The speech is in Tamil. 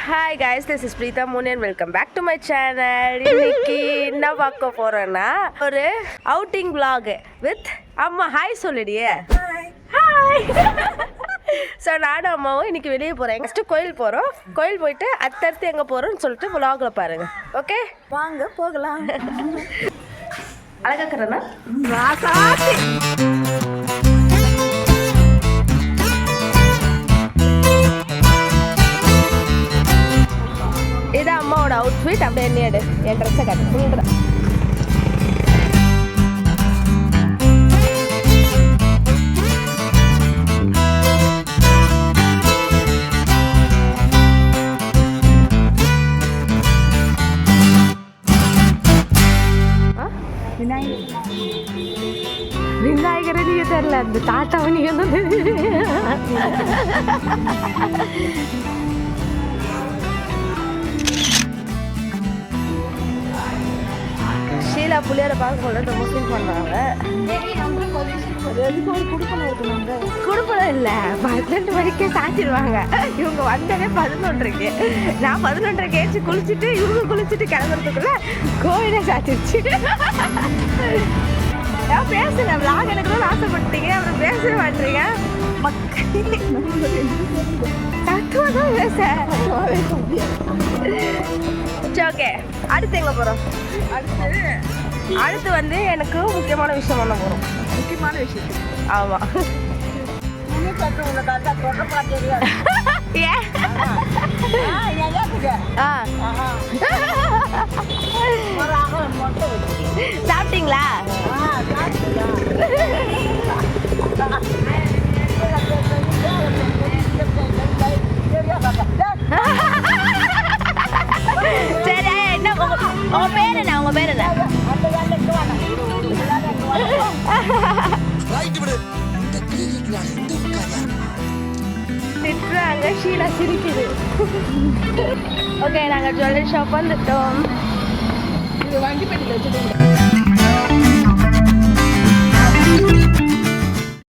Hi guys, this is Preeta Moon and welcome back to my channel. இன்னைக்கு என்ன பார்க்க போறேன்னா ஒரு outing vlog with அம்மா ஹாய் சொல்லுடியே. ஹாய். ஸோ நானும் அம்மாவும் இன்னைக்கு வெளியே போகிறேன். ஃபஸ்ட்டு கோயில் போகிறோம். கோயில் போயிட்டு அடுத்தடுத்து எங்கே போகிறோம்னு சொல்லிட்டு vlogல பாருங்க. ஓகே வாங்க போகலாம். அழகாக்கிறேன்னா இதான் அம்மாவோட அவுட்ஃபிட். அப்படியே என்ன எடு என் ட்ரெஸ்ஸை கட்டு ஃபுல்லுதான். விநாயகரை நீங்க தெரியல, அந்த தாத்தாவை நீங்க ஷீலா புள்ளியார பார்க்க போல ரொம்ப ஃபீல் பண்ணுறாங்க. குடுப்பனம் இல்லை, 12 மணிக்கே சாத்திடுவாங்க. இவங்க வந்ததே 11:30க்கு. நான் 11:30க்கு ஏச்சு குளிச்சுட்டு இவங்க குளிச்சுட்டு கிளம்புறதுக்குள்ள கோயிலே சாத்திடுச்சு. நான் பேசுங்க விளாக் எடுக்கணும்னு ஆசைப்பட்டீங்க, அப்புறம் பேசவே மாட்டீங்க. தத்துவதான் பேச. ஓகே, அடுத்து எங்கே போகிறோம்? அடுத்து வந்து எனக்கு முக்கியமான விஷயம் பண்ண போகிறோம். முக்கியமான விஷயம். ஆமாம். சாப்பிட்டீங்களா? சரி, என்ன உங்க பேர் என்ன? உங்க பேர் என்ன? திட்டுறாங்க, ஷீலா சிரிக்குது. ஓகே, நாங்கள் ஜுவல்லரி ஷாப் வந்துட்டோம். வண்டி பெட்டியில் வச்சுட்டு